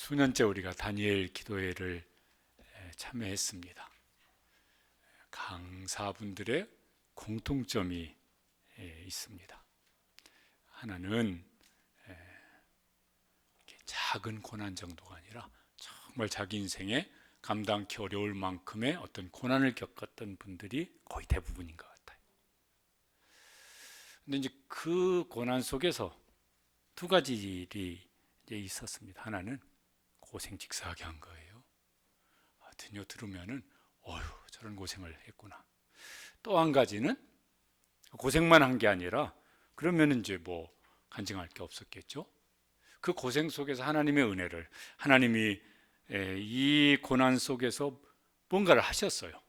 수년째 우리가 다니엘 기도회를 참여했습니다. 강사분들의 공통점이 있습니다. 하나는 작은 고난 정도가 아니라 정말 자기 인생에 감당하기 어려울 만큼의 어떤 고난을 겪었던 분들이 거의 대부분인 것 같아요. 근데 이제 그 고난 속에서 두 가지 일이 이제 있었습니다. 하나는 고생직사하게 한 거예요. 드디어 들으면은 어휴 저런 고생을 했구나. 또 한 가지는 고생만 한 게 아니라 그러면 이제 뭐 간증할 게 없었겠죠. 그 고생 속에서 하나님의 은혜를, 하나님이 이 고난 속에서 뭔가를 하셨어요.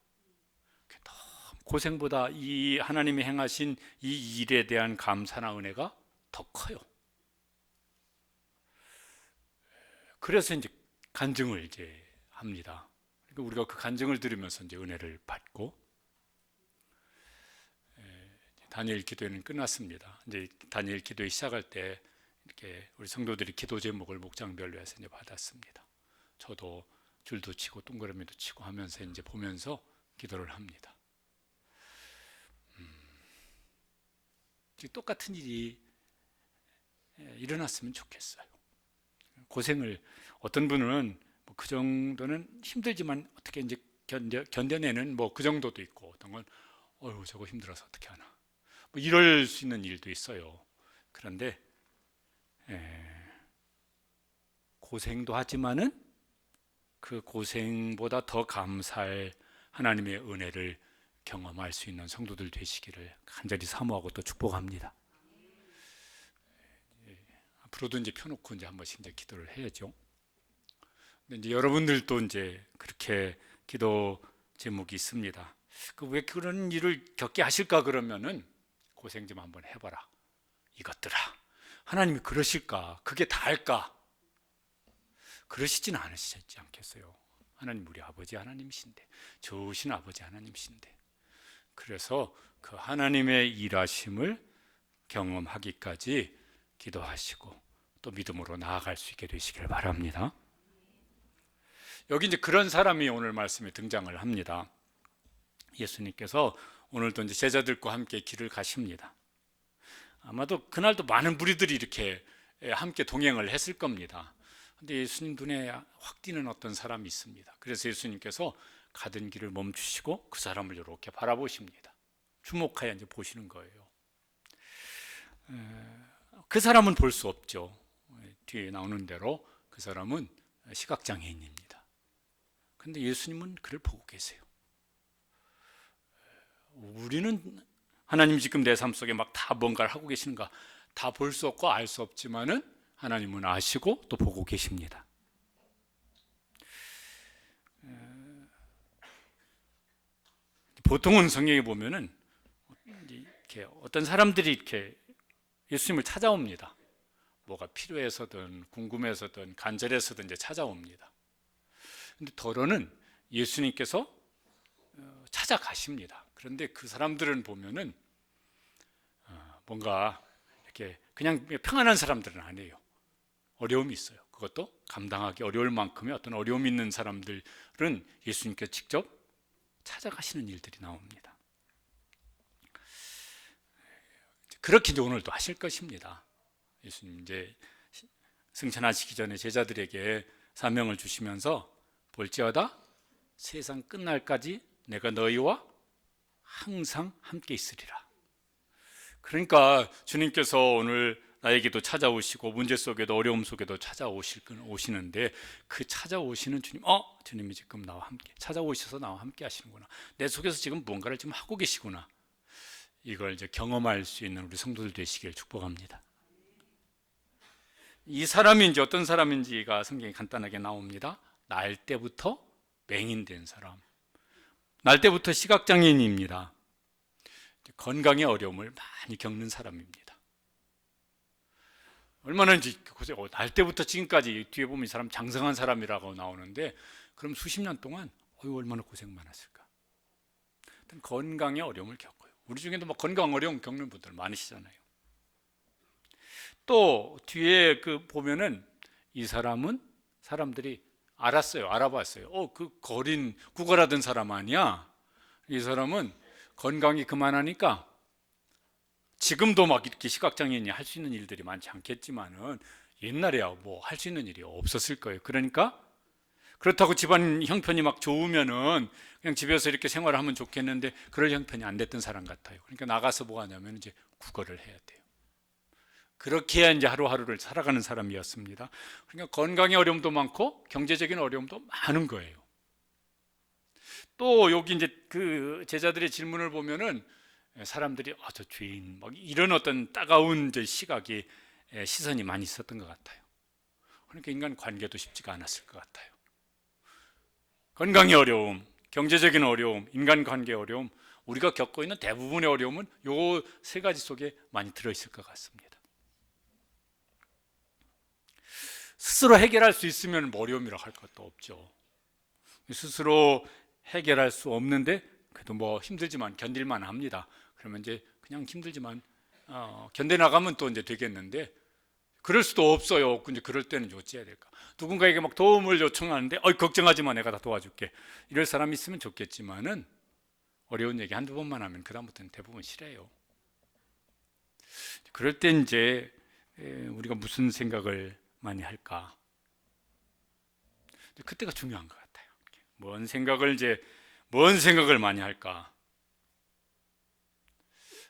고생보다 이 하나님이 행하신 이 일에 대한 감사나 은혜가 더 커요. 그래서 이제 간증을 이제 합니다. 그러니까 우리가 그 간증을 들으면서 이제 은혜를 받고, 다니엘 기도회는 끝났습니다. 이제 다니엘 기도회 시작할 때 이렇게 우리 성도들이 기도 제목을 목장별로 해서 이제 받았습니다. 저도 줄도 치고 동그라미도 치고 하면서 이제 보면서 기도를 합니다. 똑같은 일이 일어났으면 좋겠어요. 고생을 어떤 분은 뭐 그 정도는 힘들지만 어떻게 이제 견뎌내는 뭐 그 정도도 있고, 어떤 건 어휴 저거 힘들어서 어떻게 하나 뭐 이럴 수 있는 일도 있어요. 그런데 고생도 하지만은 그 고생보다 더 감사할 하나님의 은혜를 경험할 수 있는 성도들 되시기를 간절히 사모하고 또 축복합니다. 앞으로도 이제 펴놓고 이제 한 번씩 이제 기도를 해야죠. 근데 이제 여러분들도 이제 그렇게 기도 제목이 있습니다. 왜 그런 일을 겪게 하실까 그러면은 고생 좀 한번 해봐라. 이것들아. 하나님이 그러실까? 그게 다할까? 그러시지는 않으시지 않겠어요? 하나님 우리 아버지 하나님이신데, 좋으신 아버지 하나님이신데. 그래서 그 하나님의 일하심을 경험하기까지 기도하시고 또 믿음으로 나아갈 수 있게 되시길 바랍니다. 여기 이제 그런 사람이 오늘 말씀에 등장을 합니다. 예수님께서 오늘도 이제 제자들과 함께 길을 가십니다. 아마도 그날도 많은 무리들이 이렇게 함께 동행을 했을 겁니다. 근데 예수님 눈에 확 띄는 어떤 사람이 있습니다. 그래서 예수님께서 가던 길을 멈추시고 그 사람을 이렇게 바라보십니다. 주목하여 이제 보시는 거예요. 그 사람은 볼 수 없죠. 뒤에 나오는 대로 그 사람은 시각장애인입니다. 근데 예수님은 그를 보고 계세요. 우리는 하나님 지금 내 삶 속에 막 다 뭔가를 하고 계시는가 다 볼 수 없고 알 수 없지만은 하나님은 아시고 또 보고 계십니다. 보통은 성경에 보면은 이렇게 어떤 사람들이 이렇게 예수님을 찾아옵니다. 뭐가 필요해서든 궁금해서든 간절해서든 이제 찾아옵니다. 근데 더러는 예수님께서 찾아가십니다. 그런데 그 사람들은 보면은 뭔가 이렇게 그냥 평안한 사람들은 아니에요. 어려움이 있어요. 그것도 감당하기 어려울 만큼의 어떤 어려움이 있는 사람들은 예수님께서 직접 찾아가시는 일들이 나옵니다. 그렇게 이제 오늘도 하실 것입니다. 예수님 이제 승천하시기 전에 제자들에게 사명을 주시면서 볼지어다 세상 끝날까지 내가 너희와 항상 함께 있으리라. 그러니까 주님께서 오늘 나에게도 찾아오시고 문제 속에도 어려움 속에도 찾아오시는데 그 찾아오시는 주님, 주님이 지금 나와 함께 찾아오셔서 나와 함께 하시는구나. 내 속에서 지금 뭔가를 지금 하고 계시구나. 이걸 이제 경험할 수 있는 우리 성도들 되시길 축복합니다. 이 사람이 이제 어떤 사람인지가 성경에 간단하게 나옵니다. 날 때부터 맹인된 사람, 날 때부터 시각장애인입니다. 건강의 어려움을 많이 겪는 사람입니다. 얼마나 날 때부터 지금까지 뒤에 보면 이 사람 장성한 사람이라고 나오는데 그럼 수십 년 동안 얼마나 고생 많았을까. 건강의 어려움을 겪어요. 우리 중에도 뭐 건강 어려움 겪는 분들 많으시잖아요. 또 뒤에 보면은 이 사람은 사람들이 알았어요. 알아봤어요. 그 거린 구걸하던 사람 아니야? 이 사람은 건강이 그만하니까 지금도 막 이렇게 시각장애인이 할 수 있는 일들이 많지 않겠지만은 옛날에야 뭐 할 수 있는 일이 없었을 거예요. 그러니까 그렇다고 집안 형편이 막 좋으면은 그냥 집에서 이렇게 생활하면 좋겠는데 그럴 형편이 안 됐던 사람 같아요. 그러니까 나가서 뭐 하냐면 이제 구걸을 해야 돼요. 그렇게 해야 이제 하루하루를 살아가는 사람이었습니다. 그러니까 건강의 어려움도 많고 경제적인 어려움도 많은 거예요. 또 여기 이제 그 제자들의 질문을 보면은 사람들이 저 죄인 막 이런 어떤 따가운 시각이 시선이 많이 있었던 것 같아요. 그러니까 인간 관계도 쉽지가 않았을 것 같아요. 건강의 어려움, 경제적인 어려움, 인간관계 어려움, 우리가 겪고 있는 대부분의 어려움은 요 세 가지 속에 많이 들어있을 것 같습니다. 스스로 해결할 수 있으면 어려움이라고 할 것도 없죠. 스스로 해결할 수 없는데 그래도 뭐 힘들지만 견딜만 합니다. 그러면 이제 그냥 힘들지만 견뎌나가면 또 이제 되겠는데 그럴 수도 없어요. 근데 그럴 때는 어찌해야 될까? 누군가에게 막 도움을 요청하는데 걱정하지 마, 내가 다 도와줄게. 이럴 사람이 있으면 좋겠지만은 어려운 얘기 한두 번만 하면 그다음부터는 대부분 싫어요. 그럴 때 이제 우리가 무슨 생각을 많이 할까? 그때가 중요한 것 같아요. 뭔 생각을 많이 할까?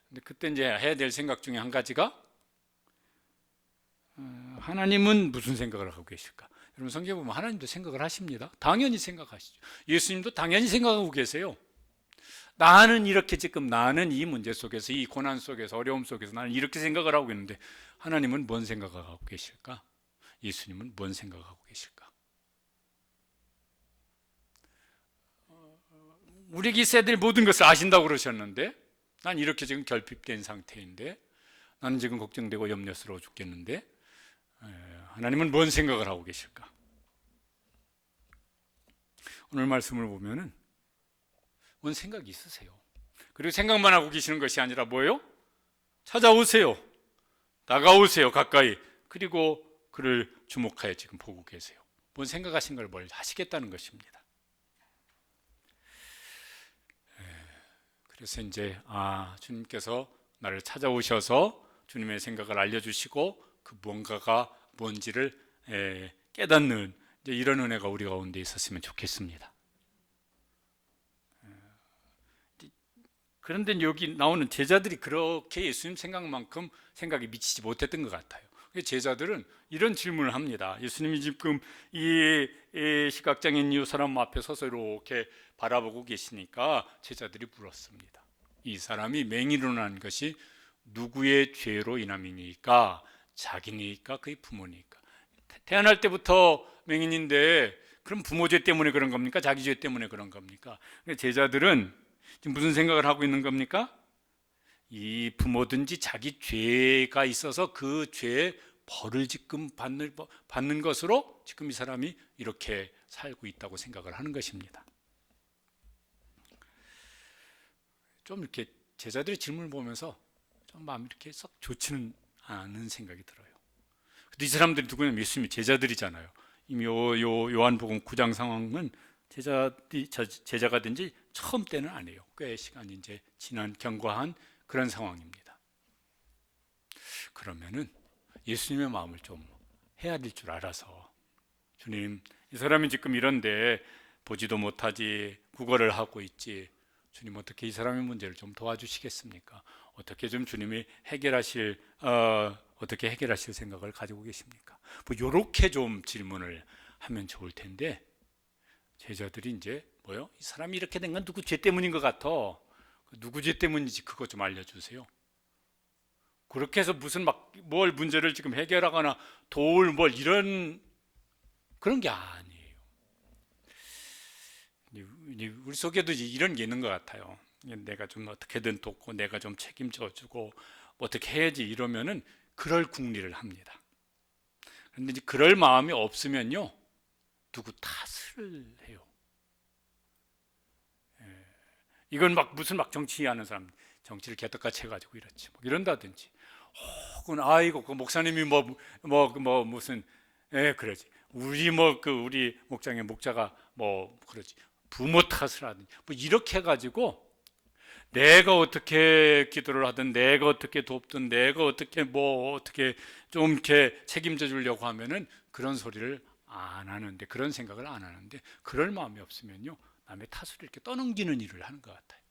근데 그때 이제 해야 될 생각 중에 한 가지가 하나님은 무슨 생각을 하고 계실까? 여러분 성경 보면 하나님도 생각을 하십니다. 당연히 생각하시죠. 예수님도 당연히 생각하고 계세요. 나는 이렇게 지금 나는 이 문제 속에서 이 고난 속에서 어려움 속에서 나는 이렇게 생각을 하고 있는데 하나님은 뭔 생각을 하고 계실까? 예수님은 뭔 생각을 하고 계실까? 우리에게 있어야 될 모든 것을 아신다고 그러셨는데 난 이렇게 지금 결핍된 상태인데 나는 지금 걱정되고 염려스러워 죽겠는데 하나님은 뭔 생각을 하고 계실까? 오늘 말씀을 보면은 뭔 생각이 있으세요. 그리고 생각만 하고 계시는 것이 아니라 뭐예요? 찾아오세요. 다가오세요. 가까이. 그리고 그를 주목하여 지금 보고 계세요. 뭔 생각하신 걸 뭘 하시겠다는 것입니다. 그래서 이제 주님께서 나를 찾아오셔서 주님의 생각을 알려주시고 그 뭔가가 뭔지를 깨닫는 이런 은혜가 우리 가운데 있었으면 좋겠습니다. 그런데 여기 나오는 제자들이 그렇게 예수님 생각만큼 생각이 미치지 못했던 것 같아요. 제자들은 이런 질문을 합니다. 예수님이 지금 이 시각장애인 이 사람 앞에 서서 이렇게 바라보고 계시니까 제자들이 물었습니다. 이 사람이 맹인으로 난 것이 누구의 죄로 인함이니까? 자기니까? 그의 부모니까? 태어날 때부터 맹인인데 그럼 부모 죄 때문에 그런 겁니까? 자기 죄 때문에 그런 겁니까? 제자들은 지금 무슨 생각을 하고 있는 겁니까? 이 부모든지 자기 죄가 있어서 그 죄의 벌을 지금 받는 것으로 지금 이 사람이 이렇게 살고 있다고 생각을 하는 것입니다. 좀 이렇게 제자들의 질문을 보면서 좀 마음이 이렇게 썩 좋지는 않은 생각이 들어요. 근데 이 사람들이 누구냐면 예수님이 제자들이잖아요. 이미 요한복음 9장 상황은 제자가 된 지 처음 때는 아니에요. 꽤 시간이 이제 지난 경과한 그런 상황입니다. 그러면은 예수님의 마음을 좀 헤아릴 줄 알아서 주님, 이 사람이 지금 이런데 보지도 못하지 구걸을 하고 있지. 주님 어떻게 이 사람의 문제를 좀 도와주시겠습니까? 어떻게 좀 주님이 어떻게 해결하실 생각을 가지고 계십니까? 뭐 이렇게 좀 질문을 하면 좋을 텐데 제자들이 이제 이 사람이 이렇게 된 건 누구 죄 때문인 것 같아. 누구 죄 때문인지 그거 좀 알려주세요. 그렇게 해서 무슨 뭘 문제를 지금 해결하거나 도울 이런 그런 게 아니에요. 우리 속에도 이런 게 있는 것 같아요. 내가 좀 어떻게든 돕고 내가 좀 책임져주고 어떻게 해야지 이러면은 그럴 궁리를 합니다. 그런데 이제 그럴 마음이 없으면요 누구 탓을 해요. 이건 무슨 정치하는 사람 정치를 개떡같이 해가지고 이렇지 이런다든지 혹은 아이고 그 목사님이 무슨 그러지 우리 목장의 목자가 그러지, 부모 탓을 하든지 이렇게 해가지고 내가 어떻게 기도를 하든, 내가 어떻게 돕든, 내가 어떻게 좀 이렇게 책임져 주려고 하면은 그런 소리를 안 하는데, 그런 생각을 안 하는데, 그럴 마음이 없으면요, 남의 탓을 이렇게 떠넘기는 일을 하는 것 같아요.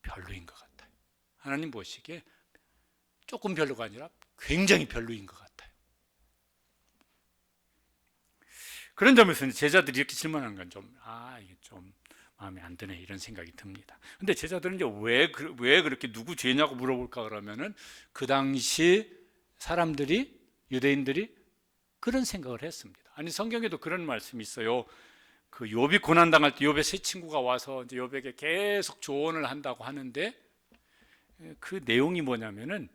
별로인 것 같아요. 하나님 보시기에 조금 별로가 아니라 굉장히 별로인 것 같아요. 그런 점에서 제자들이 이렇게 질문하는 건 이게 좀 마음에 안 드네, 이런 생각이 듭니다. 근데 제자들은 이제 왜 그렇게 누구 죄냐고 물어볼까 그러면은 그 당시 사람들이, 유대인들이 그런 생각을 했습니다. 아니, 성경에도 그런 말씀이 있어요. 그 욥이 고난 당할 때 욥의 세 친구가 와서 이제 욥에게 계속 조언을 한다고 하는데, 그 내용이 뭐냐면은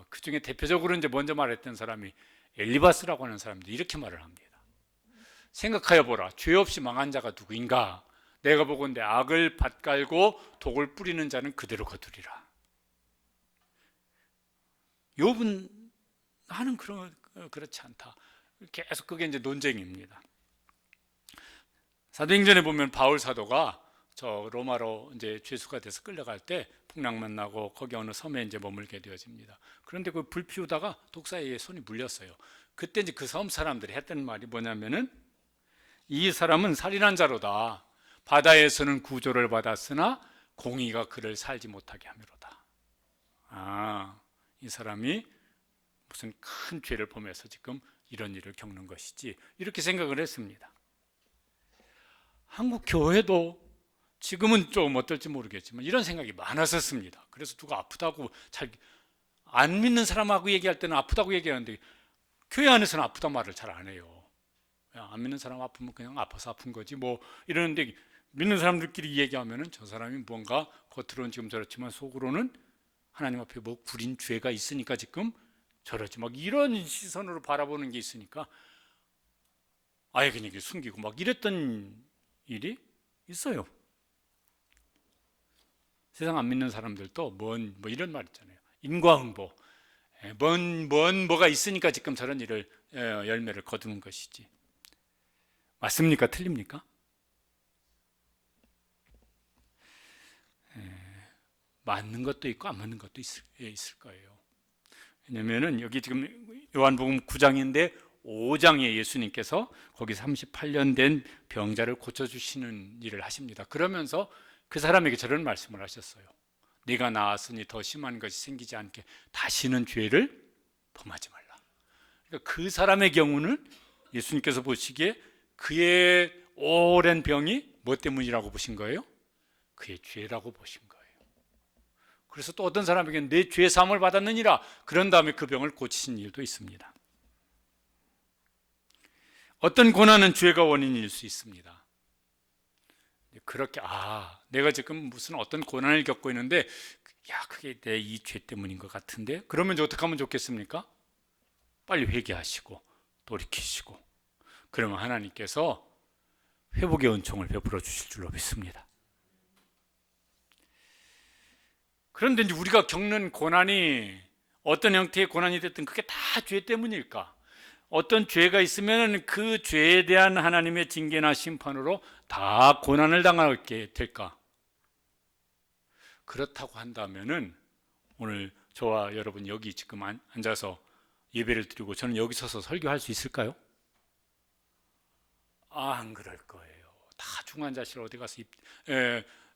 그 중에 대표적으로 이제 먼저 말했던 사람이 엘리바스라고 하는 사람도 이렇게 말을 합니다. 생각하여 보라, 죄 없이 망한 자가 누구인가? 내가 보건대 악을 밭갈고 독을 뿌리는 자는 그대로 거두리라. 욥은 나는 그렇지 않다. 계속 그게 이제 논쟁입니다. 사도행전에 보면 바울 사도가 저 로마로 이제 죄수가 돼서 끌려갈 때 풍랑 만나고 거기 어느 섬에 이제 머물게 되어집니다. 그런데 그 불 피우다가 독사에 손이 물렸어요. 그때 이제 그 섬 사람들이 했던 말이 뭐냐면은, 이 사람은 살인한 자로다. 바다에서는 구조를 받았으나 공의가 그를 살지 못하게 하미로다. 이 사람이 무슨 큰 죄를 범해서 지금 이런 일을 겪는 것이지, 이렇게 생각을 했습니다. 한국 교회도 지금은 좀 어떨지 모르겠지만 이런 생각이 많았었습니다. 그래서 누가 아프다고 잘 안 믿는 사람하고 얘기할 때는 아프다고 얘기하는데, 교회 안에서는 아프다 말을 잘 안 해요. 안 믿는 사람 아프면 그냥 아파서 아픈 거지 이러는데, 믿는 사람들끼리 얘기하면은 저 사람이 뭔가 겉으로는 지금 저렇지만 속으로는 하나님 앞에 구린 죄가 있으니까 지금 저러지, 이런 시선으로 바라보는 게 있으니까 아예 그냥 숨기고 이랬던 일이 있어요. 세상 안 믿는 사람들도 이런 말 있잖아요. 인과응보. 뭐가 있으니까 지금 저런 일을 열매를 거두는 것이지. 맞습니까? 틀립니까? 맞는 것도 있고 안 맞는 것도 있을 거예요. 왜냐면은 여기 지금 요한복음 9장인데 5장에 예수님께서 거기 38년 된 병자를 고쳐주시는 일을 하십니다. 그러면서 그 사람에게 저런 말씀을 하셨어요. 네가 나았으니 더 심한 것이 생기지 않게 다시는 죄를 범하지 말라. 그러니까 그 사람의 경우는 예수님께서 보시기에 그의 오랜 병이 뭐 때문이라고 보신 거예요? 그의 죄라고 보신 거예요. 그래서 또 어떤 사람에게는 내 죄 사함을 받았느니라, 그런 다음에 그 병을 고치신 일도 있습니다. 어떤 고난은 죄가 원인일 수 있습니다. 그렇게 내가 지금 무슨 어떤 고난을 겪고 있는데 그게 내 이 죄 때문인 것 같은데, 그러면 어떻게 하면 좋겠습니까? 빨리 회개하시고 돌이키시고, 그러면 하나님께서 회복의 은총을 베풀어 주실 줄로 믿습니다. 그런데 이제 우리가 겪는 고난이 어떤 형태의 고난이 됐든 그게 다 죄 때문일까? 어떤 죄가 있으면 그 죄에 대한 하나님의 징계나 심판으로 다 고난을 당하게 될까? 그렇다고 한다면은 오늘 저와 여러분 여기 지금 앉아서 예배를 드리고 저는 여기 서서 설교할 수 있을까요? 안 그럴 거예요. 다 중환자실 어디 가서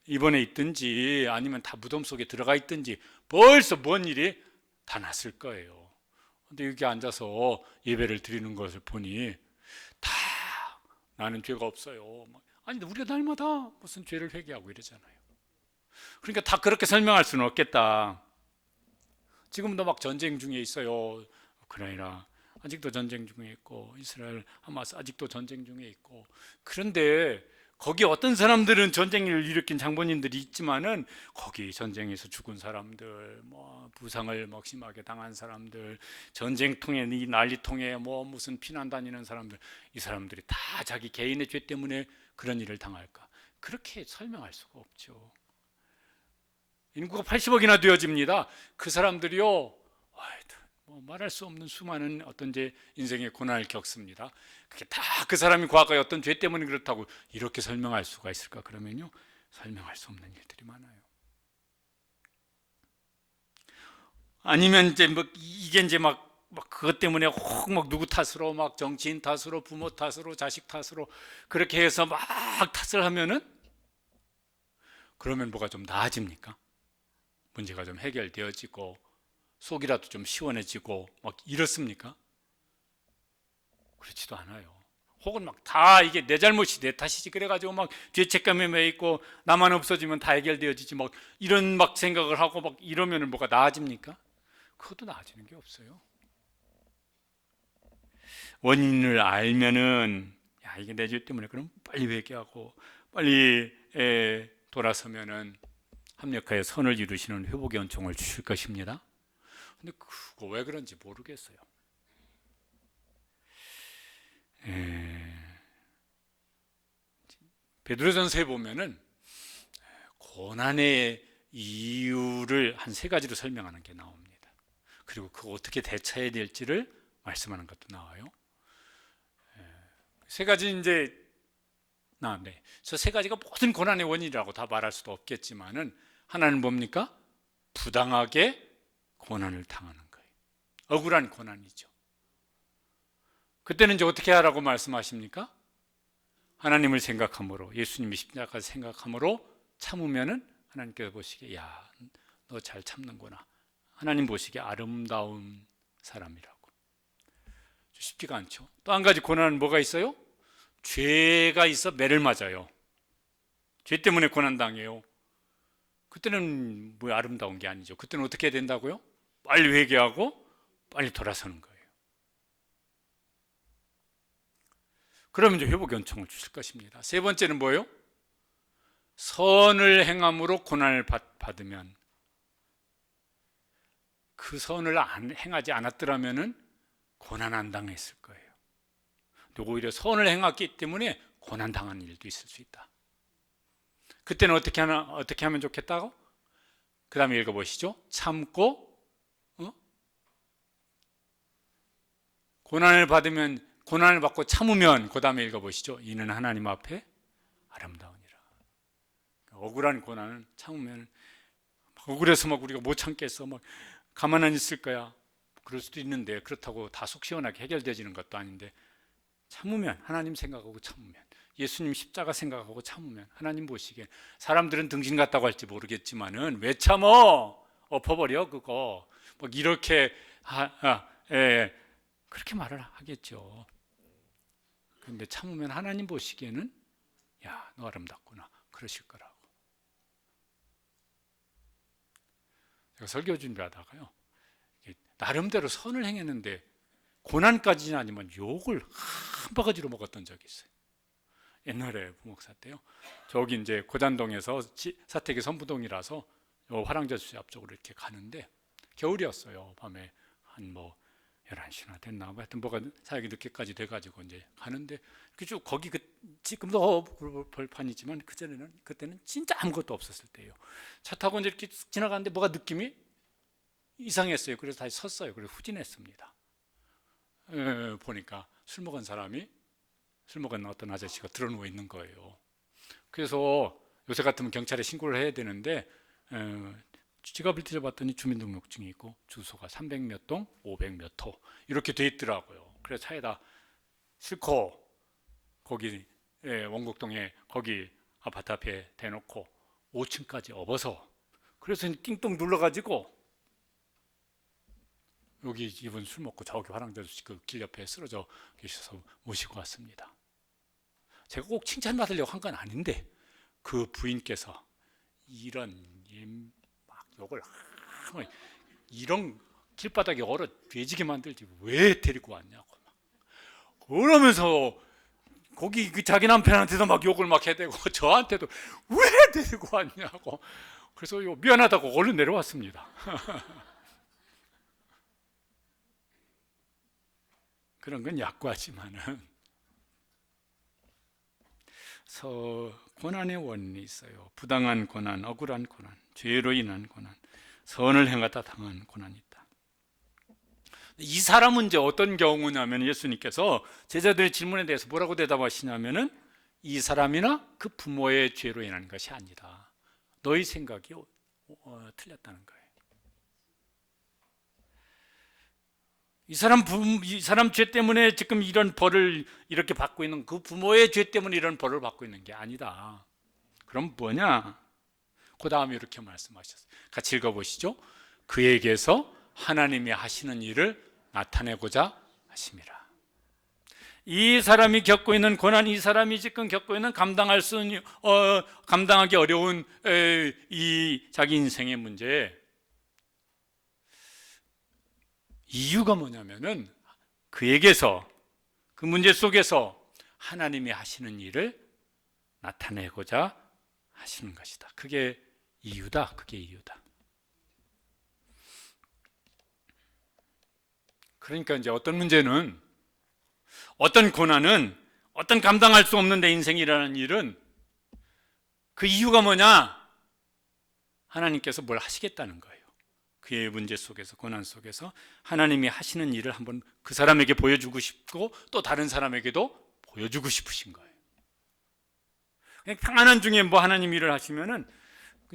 입원해 있든지 아니면 다 무덤 속에 들어가 있든지 벌써 뭔 일이 다 났을 거예요. 근데 여기 앉아서 예배를 드리는 것을 보니 다 나는 죄가 없어요. 아니, 우리가 날마다 무슨 죄를 회개하고 이러잖아요. 그러니까 다 그렇게 설명할 수는 없겠다. 지금도 전쟁 중에 있어요. 우크라이나 아직도 전쟁 중에 있고, 이스라엘 하마스 아직도 전쟁 중에 있고. 그런데 거기 어떤 사람들은 전쟁을 일으킨 장본인들이 있지만은 거기 전쟁에서 죽은 사람들, 부상을 심하게 당한 사람들, 전쟁통에 이 난리통에 무슨 피난 다니는 사람들, 이 사람들이 다 자기 개인의 죄 때문에 그런 일을 당할까? 그렇게 설명할 수가 없죠. 인구가 80억이나 되어집니다. 그 사람들이요, 말할 수 없는 수많은 어떤 제 인생의 고난을 겪습니다. 그게 다 그 사람이 과거에 어떤 죄 때문에 그렇다고 이렇게 설명할 수가 있을까? 그러면요, 설명할 수 없는 일들이 많아요. 아니면 이제 이게 이제 막 그것 때문에 혹 막 누구 탓으로, 막 정치인 탓으로, 부모 탓으로, 자식 탓으로 그렇게 해서 막 탓을 하면은, 그러면 뭐가 좀 나아집니까? 문제가 좀 해결되어지고 속이라도 좀 시원해지고 막 이렇습니까? 그렇지도 않아요. 혹은 막 다 이게 내 잘못이 내 탓이지 그래가지고 막 죄책감에 매 있고 나만 없어지면 다 해결되어지지 막 이런 막 생각을 하고 막 이러면은 뭐가 나아집니까? 그것도 나아지는 게 없어요. 원인을 알면은, 야, 이게 내 죄 때문에, 그럼 빨리 회개하고 빨리 돌아서면은 합력하여 선을 이루시는 회복의 은총을 주실 것입니다. 근데 그거 왜 그런지 모르겠어요. 베드로전서에 보면은 고난의 이유를 한 세 가지로 설명하는 게 나옵니다. 그리고 그거 어떻게 대처해야 될지를 말씀하는 것도 나와요. 세 가지 이제 네. 저 세 가지가 모든 고난의 원인이라고 다 말할 수도 없겠지만은, 하나는 뭡니까? 부당하게 고난을 당하는 거예요. 억울한 고난이죠. 그때는 이제 어떻게 하라고 말씀하십니까? 하나님을 생각함으로, 예수님이 십자가 생각함으로 참으면은 하나님께서 보시기에, 야, 너 잘 참는구나. 하나님 보시기에 아름다운 사람이라고. 쉽지가 않죠. 또 한 가지 고난은 뭐가 있어요? 죄가 있어 매를 맞아요. 죄 때문에 고난당해요. 그때는 뭐 아름다운 게 아니죠. 그때는 어떻게 해야 된다고요? 빨리 회개하고 빨리 돌아서는 거예요. 그러면 이제 회복의 은총을 주실 것입니다. 세 번째는 뭐예요? 선을 행함으로 고난을 받으면, 그 선을 행하지 않았더라면은 고난 안 당했을 거예요. 오히려 선을 행했기 때문에 고난 당하는 일도 있을 수 있다. 그때는 어떻게 하면 좋겠다고? 그 다음에 읽어보시죠. 참고, 고난을 받고 참으면, 그 다음에 읽어보시죠. 이는 하나님 앞에 아름다우니라. 억울한 고난은 참으면, 억울해서 막 우리가 못 참겠어, 막 가만 안 있을 거야, 그럴 수도 있는데, 그렇다고 다 속 시원하게 해결되지는 것도 아닌데, 참으면, 하나님 생각하고 참으면, 예수님 십자가 생각하고 참으면, 하나님 보시기에, 사람들은 등신 같다고 할지 모르겠지만은, 왜 참어? 엎어버려 그거, 막 이렇게 그렇게 말을 하겠죠. 근데 참으면 하나님 보시기에는, 야, 너 아름답구나, 그러실 거라고. 제가 설교 준비하다가요, 나름대로 선을 행했는데 고난까지는 아니면 욕을 한 바가지로 먹었던 적이 있어요. 옛날에 부목사 때요. 저기 이제 고잔동에서 사택이 선부동이라서 화랑제수 앞쪽으로 이렇게 가는데, 겨울이었어요. 밤에 한 11시나 됐나, 하여튼 뭐가 사역이 늦게까지 돼가지고 이제 가는데, 쭉 거기 지금도 벌판이지만 그때는 진짜 아무것도 없었을 때예요. 차 타고 이제 이렇게 지나가는데 뭐가 느낌이 이상했어요. 그래서 다시 섰어요. 그래서 후진했습니다. 보니까 술 먹은 어떤 아저씨가 들어 누워 있는 거예요. 그래서 요새 같으면 경찰에 신고를 해야 되는데, 지갑을 뒤져봤더니 주민등록증이 있고 주소가 300몇 동 500몇 호 이렇게 돼 있더라고요. 그래서 차에다 싣고 거기 원곡동에 거기 아파트 앞에 대놓고 5층까지 업어서, 그래서 띵동 눌러가지고, 여기 이분 술 먹고 저기 화랑제수 그 길 옆에 쓰러져 계셔서 모시고 왔습니다. 제가 꼭 칭찬받으려고 한 건 아닌데, 그 부인께서 이런 막 욕을, 이런 길바닥에 얼어 돼지게 만들지 왜 데리고 왔냐고 막 그러면서, 거기 자기 남편한테도 막 욕을 막 해대고 저한테도 왜 데리고 왔냐고. 그래서 미안하다고 얼른 내려왔습니다. 그런 건 약과지만은, 고난의 원인이 있어요. 부당한 고난, 억울한 고난, 죄로 인한 고난, 선을 행하다 당한 고난이 있다. 이 사람은 이제 어떤 경우냐면 예수님께서 제자들의 질문에 대해서 뭐라고 대답하시냐면은 이 사람이나 그 부모의 죄로 인한 것이 아니다. 너희 생각이 틀렸다는 거예요. 이 사람 죄 때문에 지금 이런 벌을 이렇게 받고 있는, 그 부모의 죄 때문에 이런 벌을 받고 있는 게 아니다. 그럼 뭐냐? 그 다음에 이렇게 말씀하셨어요. 같이 읽어보시죠. 그에게서 하나님이 하시는 일을 나타내고자 하심이라. 이 사람이 겪고 있는 고난, 이 사람이 지금 겪고 있는 감당하기 어려운 이 자기 인생의 문제, 이유가 뭐냐면은 그에게서, 그 문제 속에서 하나님이 하시는 일을 나타내고자 하시는 것이다. 그게 이유다. 그게 이유다. 그러니까 이제 어떤 문제는, 어떤 고난은, 어떤 감당할 수 없는 내 인생이라는 일은 그 이유가 뭐냐? 하나님께서 뭘 하시겠다는 거예요. 그의 문제 속에서, 고난 속에서 하나님이 하시는 일을 한번 그 사람에게 보여주고 싶고 또 다른 사람에게도 보여주고 싶으신 거예요. 그냥 평안한 중에 뭐 하나님 일을 하시면은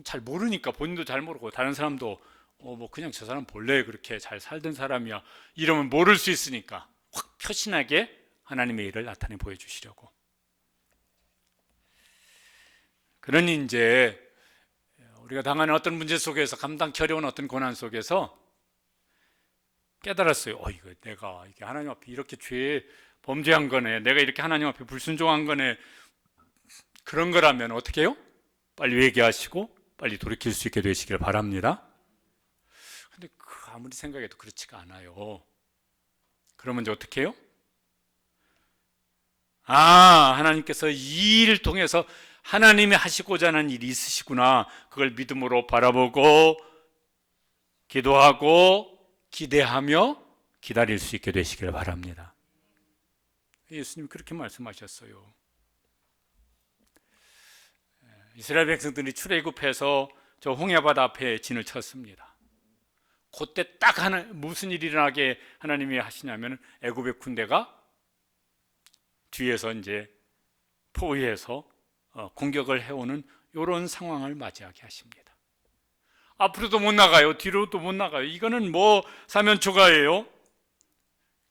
잘 모르니까, 본인도 잘 모르고 다른 사람도 뭐 그냥 저 사람 본래 그렇게 잘 살던 사람이야 이러면 모를 수 있으니까 확 표신하게 하나님의 일을 나타내 보여주시려고. 그러니 이제 우리가 당하는 어떤 문제 속에서, 감당기 어려운 어떤 고난 속에서 깨달았어요. 이거 내가 이게 하나님 앞에 이렇게 범죄한 거네, 내가 이렇게 하나님 앞에 불순종한 거네. 그런 거라면 어떻게 해요? 빨리 회개하시고 빨리 돌이킬 수 있게 되시길 바랍니다. 근데 아무리 생각해도 그렇지가 않아요. 그러면 이제 어떻게 해요? 하나님께서 이 일을 통해서 하나님이 하시고자 하는 일이 있으시구나. 그걸 믿음으로 바라보고 기도하고 기대하며 기다릴 수 있게 되시길 바랍니다. 예수님 그렇게 말씀하셨어요. 이스라엘 백성들이 출애굽해서 저 홍해바다 앞에 진을 쳤습니다. 그때 딱 무슨 일이 일어나게 하나님이 하시냐면 애굽의 군대가 뒤에서 이제 포위해서 공격을 해오는 이런 상황을 맞이하게 하십니다. 앞으로도 못 나가요. 뒤로도 못 나가요. 이거는 뭐 사면초가예요.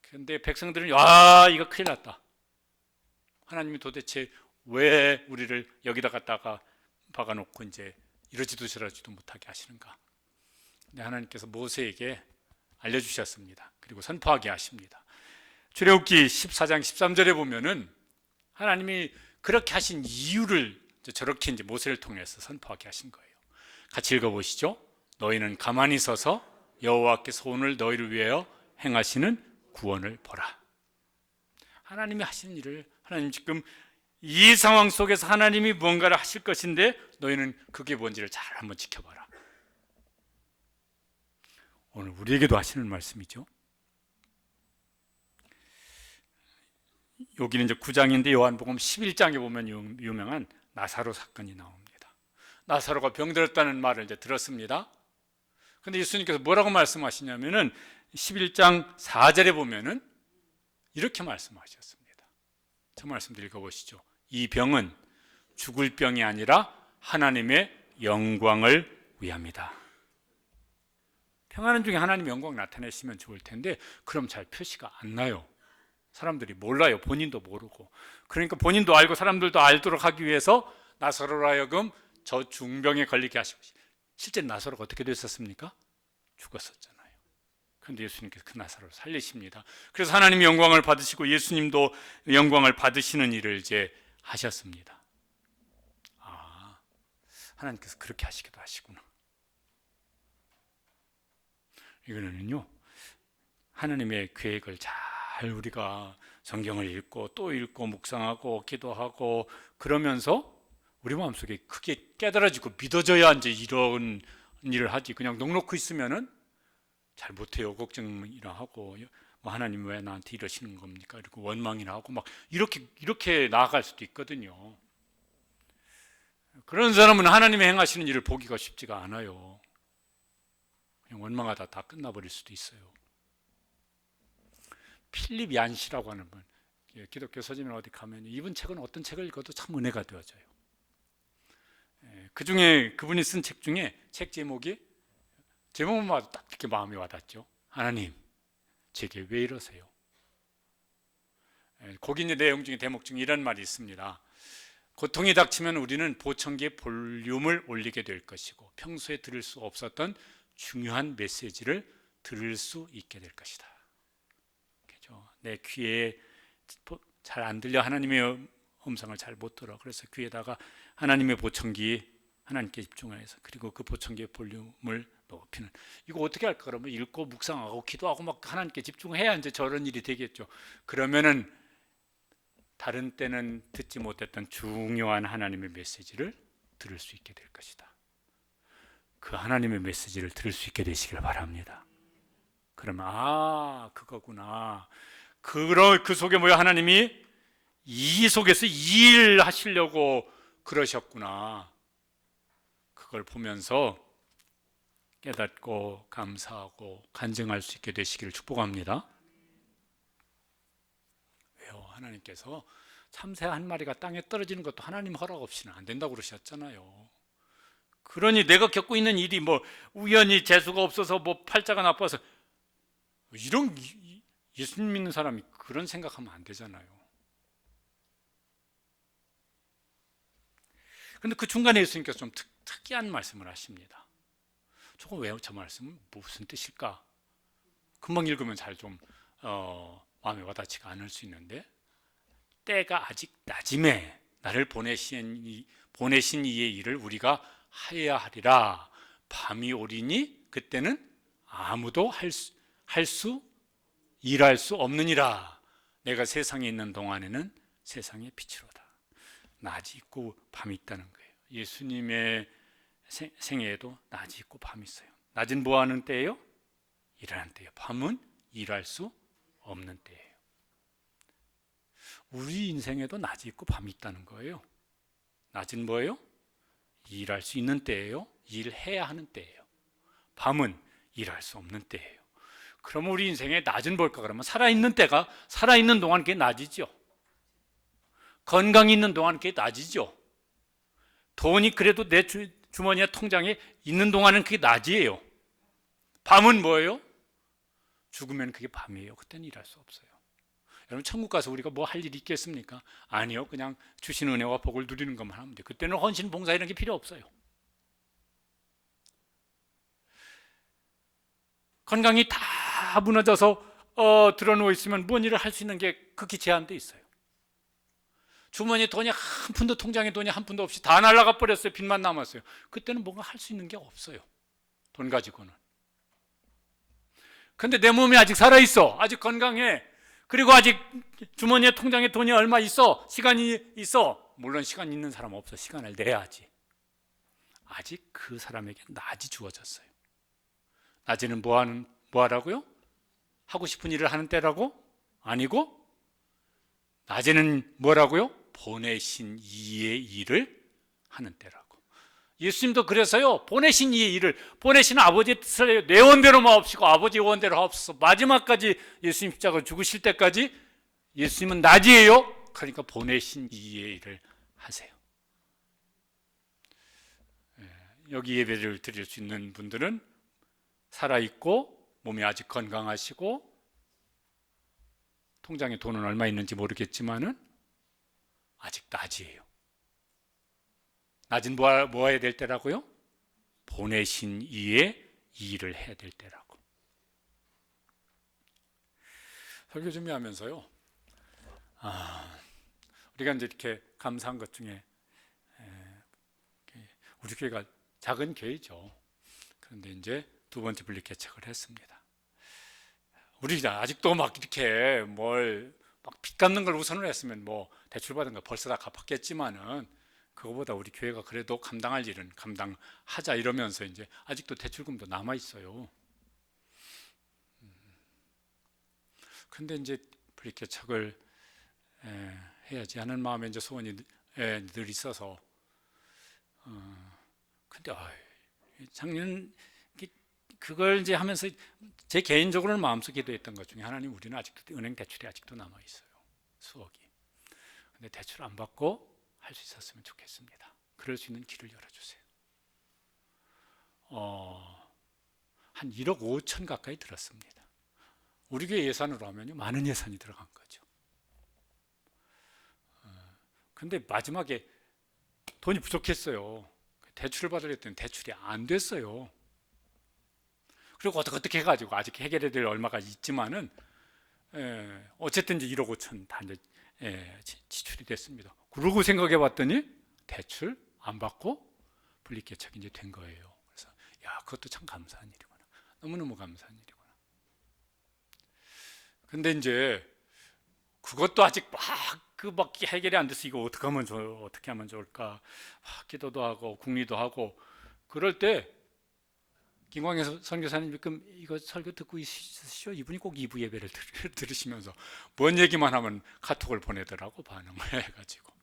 그런데 백성들은 이거 큰일 났다. 하나님이 도대체 왜 우리를 여기다 갖다가 박아놓고 이제 이러지도 저러지도 못하게 하시는가. 근데 하나님께서 모세에게 알려주셨습니다. 그리고 선포하게 하십니다. 출애굽기 14장 13절에 보면은 하나님이 그렇게 하신 이유를 저렇게 이제 모세를 통해서 선포하게 하신 거예요. 같이 읽어보시죠. 너희는 가만히 서서 여호와께서 오늘 너희를 위하여 행하시는 구원을 보라. 하나님이 하시는 일을, 하나님 지금 이 상황 속에서 하나님이 무언가를 하실 것인데 너희는 그게 뭔지를 잘 한번 지켜봐라. 오늘 우리에게도 하시는 말씀이죠. 여기는 이제 9장인데 요한복음 11장에 보면 유명한 나사로 사건이 나옵니다. 나사로가 병들었다는 말을 이제 들었습니다. 근데 예수님께서 뭐라고 말씀하시냐면은 11장 4절에 보면은 이렇게 말씀하셨습니다. 저 말씀도 읽어보시죠. 이 병은 죽을 병이 아니라 하나님의 영광을 위함이다. 평안한 중에 하나님의 영광 나타내시면 좋을 텐데 그럼 잘 표시가 안 나요. 사람들이 몰라요. 본인도 모르고. 그러니까 본인도 알고 사람들도 알도록 하기 위해서 나사로로 하여금 저 중병에 걸리게 하시고, 실제 나사로가 어떻게 됐었습니까? 죽었었잖아요. 그런데 예수님께서 그 나사로를 살리십니다. 그래서 하나님이 영광을 받으시고 예수님도 영광을 받으시는 일을 이제 하셨습니다. 하나님께서 그렇게 하시기도 하시구나. 이거는요, 하나님의 계획을 잘 우리가 성경을 읽고 또 읽고 묵상하고 기도하고 그러면서 우리 마음속에 크게 깨달아지고 믿어져야 이제 이런 일을 하지. 그냥 넉넉히 있으면은 잘 못해요. 걱정이나 하고 뭐 하나님 왜 나한테 이러시는 겁니까? 이렇게 원망이나 하고 막 이렇게 나아갈 수도 있거든요. 그런 사람은 하나님의 행하시는 일을 보기가 쉽지가 않아요. 그냥 원망하다 다 끝나버릴 수도 있어요. 필립 얀시라고 하는 분, 기독교 서점에 어디 가면 이분 책은 어떤 책을 읽어도 참 은혜가 되어져요. 그 중에 그분이 쓴 책 중에 책 제목만 봐도 딱 이렇게 마음이 와닿죠. 하나님, 제게 왜 이러세요? 거기 이제 내용 중에 대목 중에 이런 말이 있습니다. 고통이 닥치면 우리는 보청기의 볼륨을 올리게 될 것이고 평소에 들을 수 없었던 중요한 메시지를 들을 수 있게 될 것이다. 그렇죠? 내 귀에 잘 안 들려, 하나님의 음성을 잘 못 들어. 그래서 귀에다가 하나님의 보청기, 하나님께 집중해서, 그리고 그 보청기의 볼륨을 높이는, 이거 어떻게 할까? 그러면 읽고 묵상하고 기도하고 막 하나님께 집중해야 이제 저런 일이 되겠죠. 그러면은 다른 때는 듣지 못했던 중요한 하나님의 메시지를 들을 수 있게 될 것이다. 그 하나님의 메시지를 들을 수 있게 되시길 바랍니다. 그러면 그거구나. 그 속에 뭐야? 하나님이 이 속에서 이 일 하시려고 그러셨구나. 그걸 보면서 깨닫고 감사하고 간증할 수 있게 되시기를 축복합니다. 왜요? 하나님께서 참새 한 마리가 땅에 떨어지는 것도 하나님 허락 없이는 안 된다고 그러셨잖아요. 그러니 내가 겪고 있는 일이 뭐 우연히 재수가 없어서 뭐 팔자가 나빠서 이런, 예수님 믿는 사람이 그런 생각하면 안 되잖아요. 그런데 그 중간에 예수님께서 좀 특이한 말씀을 하십니다. 저거 왜 저 말씀은 무슨 뜻일까? 금방 읽으면 잘 좀 마음에 와닿지가 않을 수 있는데, 때가 아직 낮음에 나를 보내신 이의 일을 우리가 하여야 하리라. 밤이 오리니 그때는 아무도 일할 수 없느니라. 내가 세상에 있는 동안에는 세상의 빛이로다. 낮이 있고 밤이 있다는 거예요. 예수님의 생애에도 낮이 있고 밤이 있어요. 낮은 뭐 하는 때예요? 일하는 때예요. 밤은 일할 수 없는 때예요. 우리 인생에도 낮이 있고 밤이 있다는 거예요. 낮은 뭐예요? 일할 수 있는 때예요. 일해야 하는 때예요. 밤은 일할 수 없는 때예요. 그럼 우리 인생의 낮은 뭘까? 그러면 살아있는 동안 그게 낮이죠. 건강이 있는 동안 그게 낮이죠. 돈이 그래도 내 주머니에 통장에 있는 동안은 그게 낮이에요. 밤은 뭐예요? 죽으면 그게 밤이에요. 그때는 일할 수 없어요. 여러분, 천국 가서 우리가 뭐 할 일이 있겠습니까? 아니요. 그냥 주신 은혜와 복을 누리는 것만 하면 돼요. 그때는 헌신, 봉사 이런 게 필요 없어요. 건강이 다 무너져서 드러누워 있으면 뭔 일을 할 수 있는 게 극히 제한돼 있어요. 주머니에 돈이 한 푼도, 통장에 돈이 한 푼도 없이 다 날아가 버렸어요. 빚만 남았어요. 그때는 뭔가 할 수 있는 게 없어요. 돈 가지고는. 근데 내 몸이 아직 살아있어. 아직 건강해. 그리고 아직 주머니에, 통장에 돈이 얼마 있어. 시간이 있어. 물론 시간 있는 사람 없어. 시간을 내야지. 아직 그 사람에게 낮이 주어졌어요. 낮에는 뭐 하라고요? 하고 싶은 일을 하는 때라고? 아니고, 낮에는 뭐라고요? 보내신 이의 일을 하는 때라고. 예수님도 그래서요, 보내신 이의 일을, 보내신 아버지의 뜻을 내 원대로 마옵시고 아버지의 원대로 하옵소서. 마지막까지 예수님 십자가 죽으실 때까지 예수님은 낮이에요. 그러니까 보내신 이의 일을 하세요. 여기 예배를 드릴 수 있는 분들은 살아있고 몸이 아직 건강하시고 통장에 돈은 얼마 있는지 모르겠지만은 아직 낮이에요. 낮은 뭐 해야 될 때라고요? 보내신 이의 일을 해야 될 때라고. 설교 준비하면서요, 우리가 이제 이렇게 감사한 것 중에, 우리 교회가 작은 교회죠. 그런데 이제 두 번째 분리 개척을 했습니다. 우리 아직도 막 이렇게 막 빚 갚는 걸 우선으로 했으면 뭐 대출받은 거 벌써 다 갚았겠지만은, 그거보다 우리 교회가 그래도 감당할 일은 감당하자 이러면서 이제 아직도 대출금도 남아 있어요. 근데 이제 분리 개척을 해야지 하는 마음에 이제 소원이 늘 있어서, 근데 작년 그걸 이제 하면서 제 개인적으로는 마음속에 기도했던 것 중에 하나님, 우리는 아직도 은행 대출이 아직도 남아 있어요. 수억이. 근데 대출 안 받고 할 수 있었으면 좋겠습니다. 그럴 수 있는 길을 열어주세요. 한 1억 5천 가까이 들었습니다. 우리 교회 예산으로 하면요, 많은 예산이 들어간 거죠. 근데 마지막에 돈이 부족했어요. 대출을 받으려 했더니 대출이 안 됐어요. 그리고 어떻게 해가지고 아직 해결해야 될 얼마가 있지만은 어쨌든 이제 1억 5천 다 이제 지출이 됐습니다. 그러고 생각해 봤더니 대출 안 받고 분리개척이 이제 된 거예요. 그래서 야, 그것도 참 감사한 일이구나. 너무너무 감사한 일이구나. 근데 이제 그것도 아직 막 해결이 안 돼서 이거 어떻게 하면 좋을까? 기도도 하고 궁리도 하고 그럴 때 김광현 선교사님이 이거 설교 듣고 있으시죠? 이분이 꼭 2부 예배를 들으시면서 뭔 얘기만 하면 카톡을 보내더라고, 반응을 해가지고.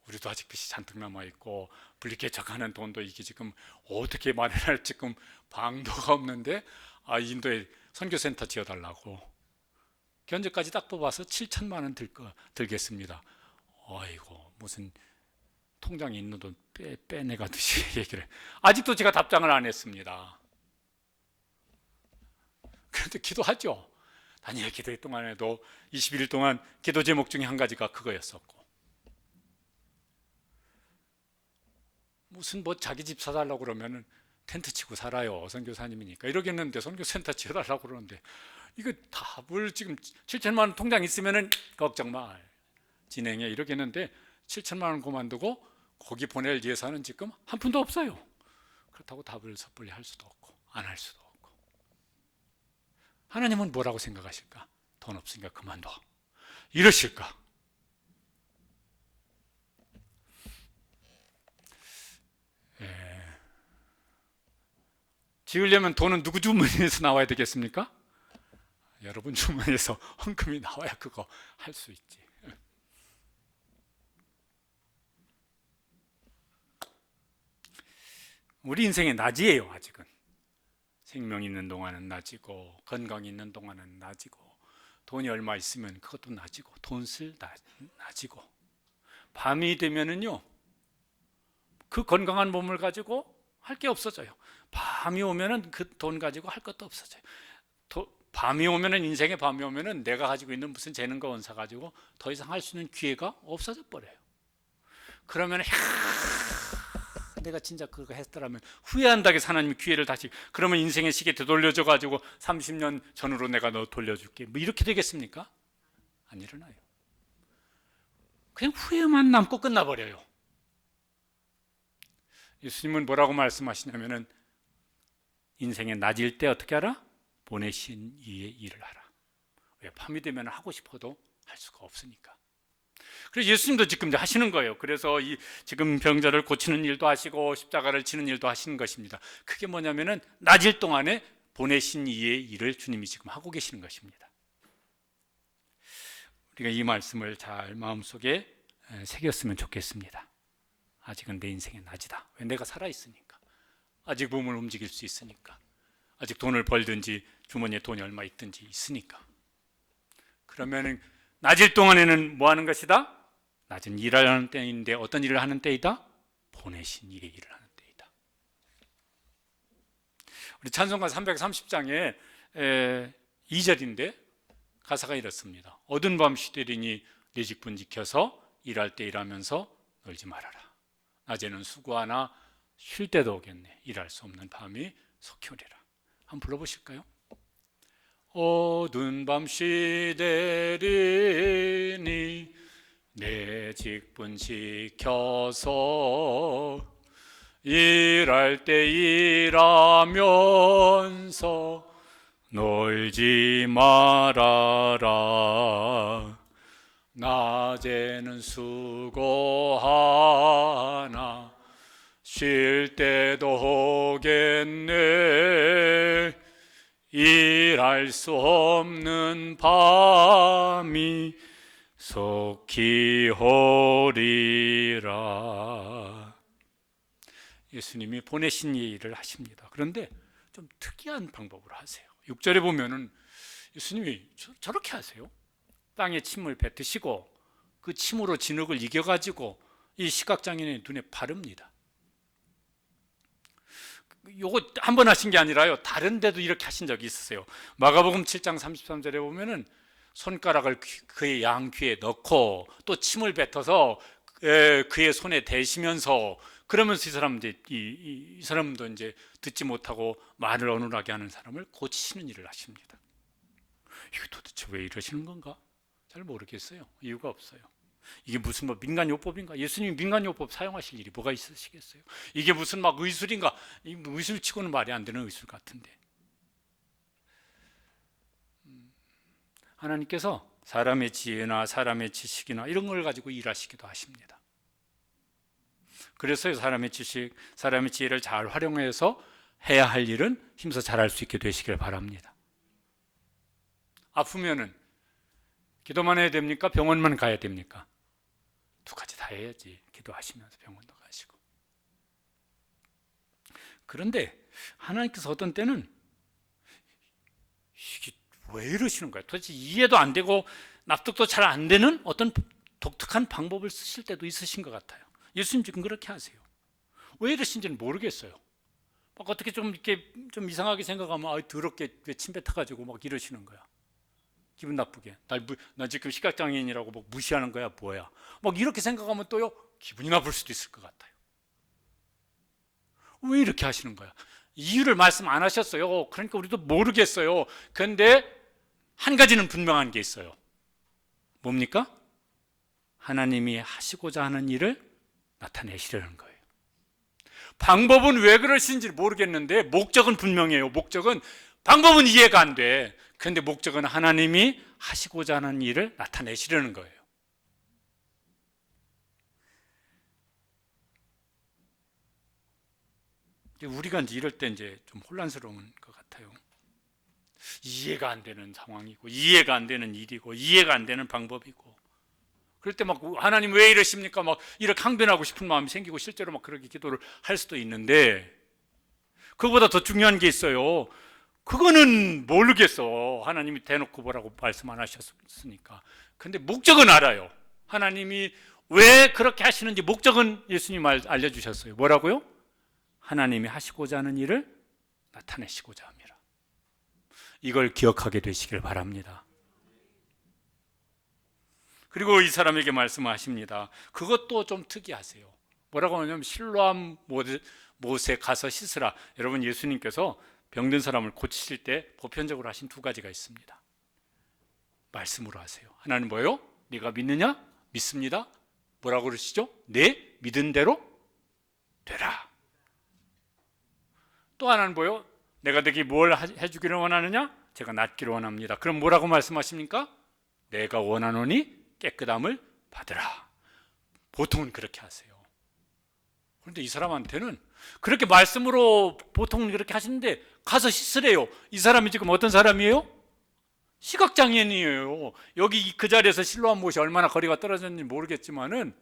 우리도 아직 빚이 잔뜩 남아있고 분리개척하는 돈도 이게 지금 어떻게 마련할지 지금 방도가 없는데 인도에 선교센터 지어달라고 견적까지 딱 뽑아서 7천만 원 들겠습니다. 아이고, 무슨 통장에 있는 돈 빼내가듯이 얘기를 해. 아직도 제가 답장을 안 했습니다. 그런데 기도하죠. 단일 기도회 동안에도 21일 동안 기도 제목 중에 한 가지가 그거였었고, 무슨 자기 집 사달라고 그러면은 텐트 치고 살아요, 선교사님이니까 이러겠는데, 선교센터 지어달라고 그러는데 이거 답을 지금 7천만 원 통장 있으면은 걱정 마, 진행해 이러겠는데 7천만 원 그만두고 거기 보낼 예산은 지금 한 푼도 없어요. 그렇다고 답을 섣불리 할 수도 없고 안 할 수도 없고. 하나님은 뭐라고 생각하실까? 돈 없으니까 그만둬 이러실까? 지으려면 돈은 누구 주머니에서 나와야 되겠습니까? 여러분 주머니에서 헌금이 나와야 그거 할 수 있지. 우리 인생의 낮이에요. 아직은 생명 있는 동안은 낮이고, 건강 있는 동안은 낮이고, 돈이 얼마 있으면 그것도 낮이고, 돈 쓸 낮이고, 밤이 되면은요, 그 건강한 몸을 가지고 할 게 없어져요. 밤이 오면은 그 돈 가지고 할 것도 없어져요. 밤이 오면은, 인생의 밤이 오면은 내가 가지고 있는 무슨 재능과 원사 가지고 더 이상 할 수 있는 기회가 없어져 버려요. 그러면 내가 진짜 그거 했더라면 후회한다게 하나님이 기회를 다시, 그러면 인생의 시계 되돌려줘 가지고 30년 전으로 내가 너 돌려줄게, 뭐 이렇게 되겠습니까? 안 일어나요. 그냥 후회만 남고 끝나버려요. 예수님은 뭐라고 말씀하시냐면은, 인생의 낮일 때 어떻게 하라? 보내신 이의 일을 하라. 왜? 밤이 되면 하고 싶어도 할 수가 없으니까. 그래서 예수님도 지금 이제 하시는 거예요. 그래서 지금 병자를 고치는 일도 하시고 십자가를 지는 일도 하시는 것입니다. 그게 뭐냐면은 낮일 동안에 보내신 이의 일을 주님이 지금 하고 계시는 것입니다. 우리가 이 말씀을 잘 마음속에 새겼으면 좋겠습니다. 아직은 내 인생의 낮이다. 왜? 내가 살아있으니까. 아직 몸을 움직일 수 있으니까. 아직 돈을 벌든지 주머니에 돈이 얼마 있든지 있으니까. 그러면은 낮일 동안에는 뭐 하는 것이다? 낮은 일을 하는 때인데 어떤 일을 하는 때이다? 보내신 이의 일을 하는 때이다. 우리 찬송가 330장에 2절인데 가사가 이렇습니다. 어두운 밤 시들이니 내 직분 지켜서 일할 때 일하면서 놀지 말아라. 낮에는 수고하나 쉴 때도 오겠네. 일할 수 없는 밤이 속히 오리라. 한번 불러보실까요? 어두운 밤 시들이니 내 직분 지켜서 일할 때 일하면서 놀지 말아라. 낮에는 수고하나 쉴 때도 오겠네. 일할 수 없는 밤이 속히 오리라. 예수님이 보내신 일을 하십니다. 그런데 좀 특이한 방법으로 하세요. 6절에 보면은 예수님이 저렇게 하세요. 땅에 침을 뱉으시고 그 침으로 진흙을 이겨가지고 이 시각장애인의 눈에 바릅니다. 요거 한 번 하신 게 아니라요, 다른 데도 이렇게 하신 적이 있으세요. 마가복음 7장 33절에 보면은 손가락을 그의 양귀에 넣고 또 침을 뱉어서 그의 손에 대시면서, 그러면서 이 사람도 이제 듣지 못하고 말을 어눌하게 하는 사람을 고치시는 일을 하십니다. 이게 도대체 왜 이러시는 건가? 잘 모르겠어요. 이유가 없어요. 이게 무슨 민간요법인가? 예수님이 민간요법 사용하실 일이 뭐가 있으시겠어요? 이게 무슨 의술인가? 의술치고는 말이 안 되는 의술 같은데. 하나님께서 사람의 지혜나 사람의 지식이나 이런 걸 가지고 일하시기도 하십니다. 그래서 사람의 지식, 사람의 지혜를 잘 활용해서 해야 할 일은 힘써 잘할 수 있게 되시길 바랍니다. 아프면은 기도만 해야 됩니까? 병원만 가야 됩니까? 두 가지 다 해야지. 기도하시면서 병원도 가시고. 그런데 하나님께서 어떤 때는 이게 왜 이러시는 거야? 도대체 이해도 안 되고 납득도 잘 안 되는 어떤 독특한 방법을 쓰실 때도 있으신 것 같아요. 예수님 지금 그렇게 하세요. 왜 이러신지는 모르겠어요. 막 어떻게 이렇게 좀 이상하게 생각하면 더럽게 왜 침 뱉어가지고 막 이러시는 거야. 기분 나쁘게. 나 지금 시각장애인이라고 막 무시하는 거야, 뭐야. 막 이렇게 생각하면 또요, 기분이 나쁠 수도 있을 것 같아요. 왜 이렇게 하시는 거야? 이유를 말씀 안 하셨어요. 그러니까 우리도 모르겠어요. 그런데 한 가지는 분명한 게 있어요. 뭡니까? 하나님이 하시고자 하는 일을 나타내시려는 거예요. 방법은 왜 그러신지 모르겠는데 목적은 분명해요. 방법은 이해가 안 돼. 그런데 목적은 하나님이 하시고자 하는 일을 나타내시려는 거예요. 우리가 이제 이럴 때 이제 좀 혼란스러운 것 같아요. 이해가 안 되는 상황이고, 이해가 안 되는 일이고, 이해가 안 되는 방법이고. 그럴 때 하나님 왜 이러십니까? 이렇게 항변하고 싶은 마음이 생기고 실제로 그렇게 기도를 할 수도 있는데, 그거보다 더 중요한 게 있어요. 그거는 모르겠어. 하나님이 대놓고 뭐라고 말씀 안 하셨으니까. 근데 목적은 알아요. 하나님이 왜 그렇게 하시는지 목적은 예수님 알려주셨어요. 뭐라고요? 하나님이 하시고자 하는 일을 나타내시고자 합니다. 이걸 기억하게 되시길 바랍니다. 그리고 이 사람에게 말씀하십니다. 그것도 좀 특이하세요. 뭐라고 하냐면 실로암 못에 가서 씻으라. 여러분, 예수님께서 병든 사람을 고치실 때 보편적으로 하신 두 가지가 있습니다. 말씀으로 하세요. 하나는 뭐예요? 네가 믿느냐? 믿습니다. 뭐라고 그러시죠? 내 믿은 대로 되라. 또 하나는 뭐예요? 내가 내게 뭘 해주기를 원하느냐? 제가 낫기를 원합니다. 그럼 뭐라고 말씀하십니까? 내가 원하노니 깨끗함을 받으라. 보통은 그렇게 하세요. 그런데 이 사람한테는 그렇게 말씀으로 보통 그렇게 하시는데 가서 씻으래요. 이 사람이 지금 어떤 사람이에요? 시각장애인이에요. 여기 그 자리에서 실로암 못이 얼마나 거리가 떨어졌는지 모르겠지만은,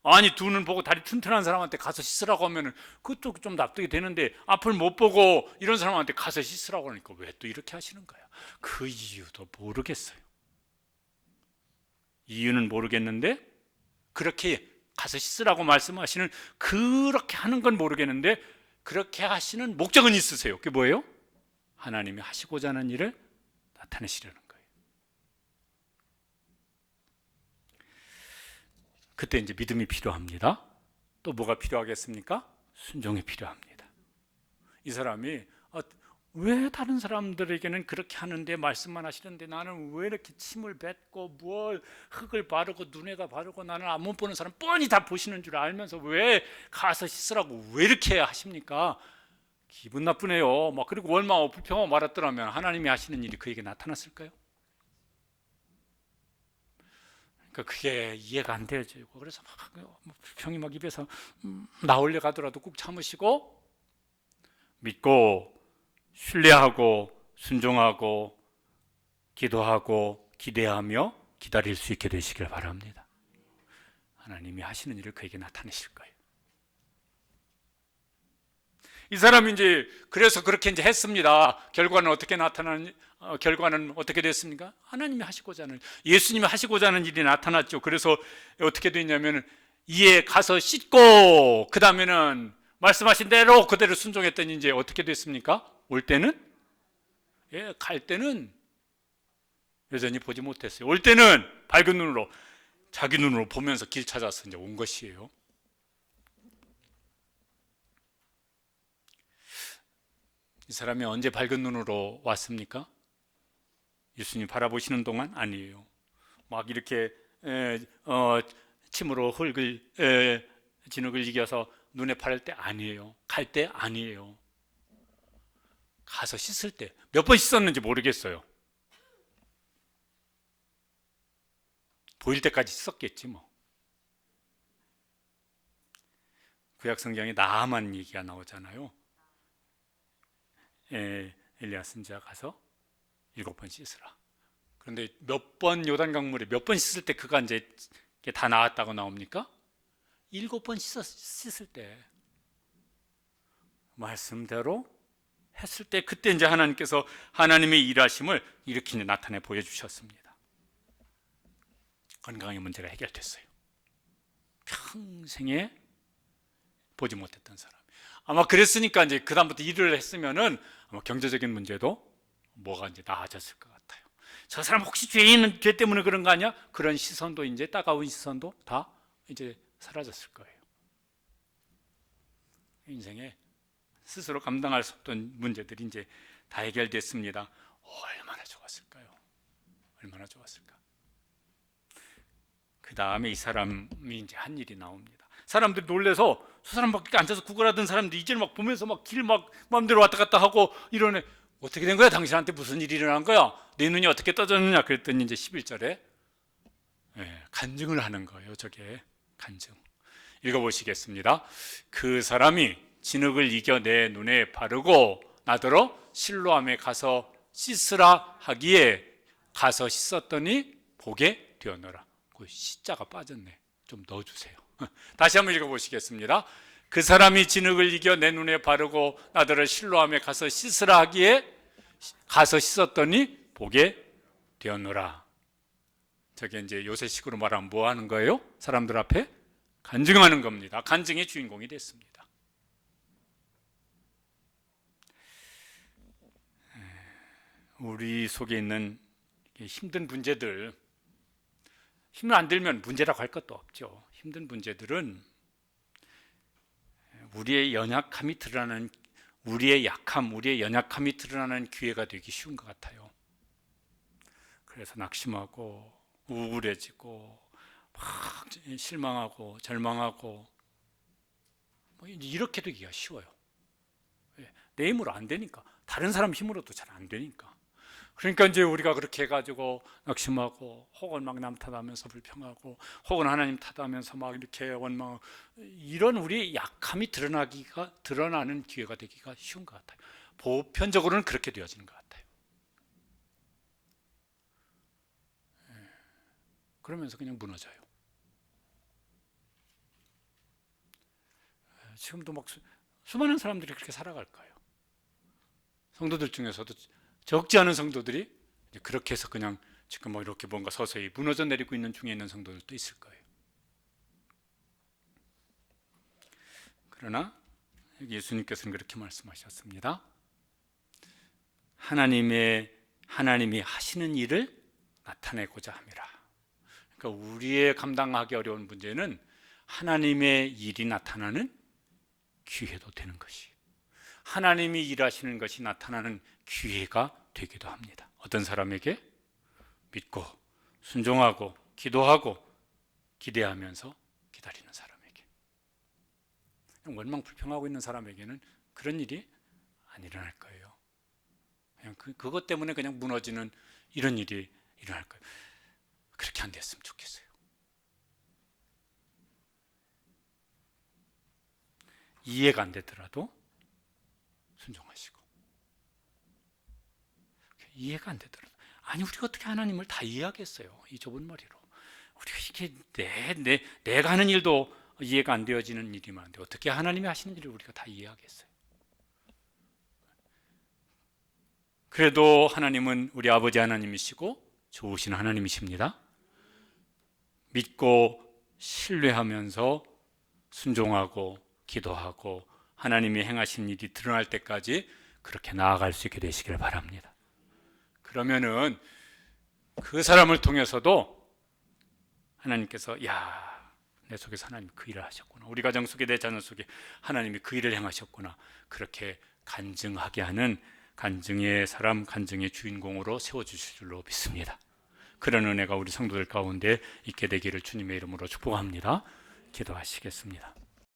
아니 두 눈 보고 다리 튼튼한 사람한테 가서 씻으라고 하면은 그것도 좀 납득이 되는데, 앞을 못 보고 이런 사람한테 가서 씻으라고 하니까 왜 또 이렇게 하시는 거야? 그 이유도 모르겠어요. 이유는 모르겠는데 그렇게 가서 씻으라고 말씀하시는, 그렇게 하는 건 모르겠는데 그렇게 하시는 목적은 있으세요. 그게 뭐예요? 하나님이 하시고자 하는 일을 나타내시려는 거예요. 그때 이제 믿음이 필요합니다. 또 뭐가 필요하겠습니까? 순종이 필요합니다. 이 사람이 왜 다른 사람들에게는 그렇게 하는데 말씀만 하시는데 나는 왜 이렇게 침을 뱉고 흙을 바르고 눈에다 바르고, 나는 안 못 보는 사람 뻔히 다 보시는 줄 알면서 왜 가서 씻으라고 왜 이렇게 하십니까? 기분 나쁘네요. 그리고 얼마나 불평하고 말았더라면 하나님이 하시는 일이 그에게 나타났을까요? 그러니까 그게 이해가 안 되어지고, 그래서 불평이 입에서 나오려 가더라도 꾹 참으시고 믿고 신뢰하고 순종하고 기도하고 기대하며 기다릴 수 있게 되시길 바랍니다. 하나님이 하시는 일을 그에게 나타내실 거예요. 이 사람이 이제 그래서 그렇게 이제 했습니다. 결과는 어떻게 됐습니까? 하나님이 하시고자 하는, 예수님이 하시고자 하는 일이 나타났죠. 그래서 어떻게 됐냐면 이에 가서 씻고 그 다음에는 말씀하신 대로 그대로 순종했더니 이제 어떻게 됐습니까? 올 때는, 갈 때는 여전히 보지 못했어요. 올 때는 밝은 눈으로, 자기 눈으로 보면서 길 찾아서 이제 온 것이에요. 이 사람이 언제 밝은 눈으로 왔습니까? 예수님 바라보시는 동안? 아니에요. 막 이렇게 침으로 진흙을 이겨서 눈에 바를 때 아니에요. 갈 때 아니에요. 가서 씻을 때 몇 번 씻었는지 모르겠어요. 보일 때까지 씻었겠지 뭐. 구약 성경에 나아만 얘기가 나오잖아요. 엘리야 선지자 가서 7번 씻으라. 그런데 몇 번 요단 강물에 몇 번 씻을 때 그가 이제 다 나았다고 나옵니까? 7번 씻을 때 말씀대로 했을 때 그때 이제 하나님께서 하나님의 일하심을 이렇게 나타내 보여주셨습니다. 건강의 문제가 해결됐어요. 평생에 보지 못했던 사람. 아마 그랬으니까 이제 그다음부터 일을 했으면은 아마 경제적인 문제도 뭐가 이제 나아졌을 것 같아요. 저 사람 혹시 죄 있는 죄 때문에 그런 거 아니야? 그런 시선도 이제 따가운 시선도 다 이제 사라졌을 거예요. 인생에 스스로 감당할 수 없던 문제들이 이제 다 해결됐습니다. 얼마나 좋았을까요? 얼마나 좋았을까? 그 다음에 이 사람이 이제 한 일이 나옵니다. 사람들이 놀래서 저 사람 밖에 앉아서 구걸하던 사람들이 이제는 막 보면서 막 길 막 마음대로 왔다 갔다 하고 이러네. 어떻게 된 거야? 당신한테 무슨 일이 일어난 거야? 내 눈이 어떻게 떠졌느냐? 그랬더니 이제 11절에 간증을 하는 거예요. 저게 간증. 읽어보시겠습니다. 그 사람이 진흙을 이겨 내 눈에 바르고 나더러 실로암에 가서 씻으라 하기에 가서 씻었더니 보게 되었노라. 그 시자가 빠졌네. 좀 넣어주세요. 다시 한번 읽어보시겠습니다. 그 사람이 진흙을 이겨 내 눈에 바르고 나더러 실로암에 가서 씻으라 하기에 가서 씻었더니 보게 되었노라. 저게 이제 요새식으로 말하면 뭐 하는 거예요? 사람들 앞에 간증하는 겁니다. 간증의 주인공이 됐습니다. 우리 속에 있는 힘든 문제들, 힘을 안 들면 문제라고 할 것도 없죠. 힘든 문제들은 우리의 연약함이 드러나는, 우리의 약함, 우리의 연약함이 드러나는 기회가 되기 쉬운 것 같아요. 그래서 낙심하고 우울해지고 막 실망하고 절망하고 이렇게 되기가 쉬워요. 내 힘으로 안 되니까, 다른 사람 힘으로도 잘 안 되니까. 그러니까 이제 우리가 그렇게 해가지고 낙심하고 혹은 막 남 탓하면서 불평하고 혹은 하나님 탓하면서 막 이렇게 원망하고 이런 우리의 약함이 드러나는 기회가 되기가 쉬운 것 같아요. 보편적으로는 그렇게 되어지는 것 같아요. 그러면서 그냥 무너져요. 지금도 막 수많은 사람들이 그렇게 살아갈 거예요. 성도들 중에서도 적지 않은 성도들이 그렇게 해서 그냥 지금 뭐 이렇게 뭔가 서서히 무너져 내리고 있는 중에 있는 성도들도 있을 거예요. 그러나 예수님께서는 그렇게 말씀하셨습니다. 하나님이 하시는 일을 나타내고자 함이라. 그러니까 우리의 감당하기 어려운 문제는 하나님의 일이 나타나는 기회도 되는 것이, 하나님이 일하시는 것이 나타나는 기회가 되기도 합니다. 어떤 사람에게? 믿고 순종하고 기도하고 기대하면서 기다리는 사람에게. 원망 불평하고 있는 사람에게는 그런 일이 안 일어날 거예요. 그냥 그것 때문에 그냥 무너지는 이런 일이 일어날 거예요. 그렇게 안 됐으면 좋겠어요. 이해가 안 되더라도 순종하시고, 이해가 안 되더라도, 아니 우리가 어떻게 하나님을 다 이해하겠어요? 이 좁은 머리로. 우리가 이렇게 내가 하는 일도 이해가 안 되어지는 일이 많은데 어떻게 하나님이 하시는 일을 우리가 다 이해하겠어요? 그래도 하나님은 우리 아버지 하나님이시고 좋으신 하나님이십니다. 믿고 신뢰하면서 순종하고 기도하고 하나님이 행하신 일이 드러날 때까지 그렇게 나아갈 수 있게 되시길 바랍니다. 그러면은 그 사람을 통해서도 하나님께서 내 속에서 하나님이 그 일을 하셨구나, 우리 가정 속에 내 자녀 속에 하나님이 그 일을 행하셨구나, 그렇게 간증하게 하는 간증의 사람, 간증의 주인공으로 세워주실 줄로 믿습니다. 그런 은혜가 우리 성도들 가운데 있게 되기를 주님의 이름으로 축복합니다. 기도하시겠습니다.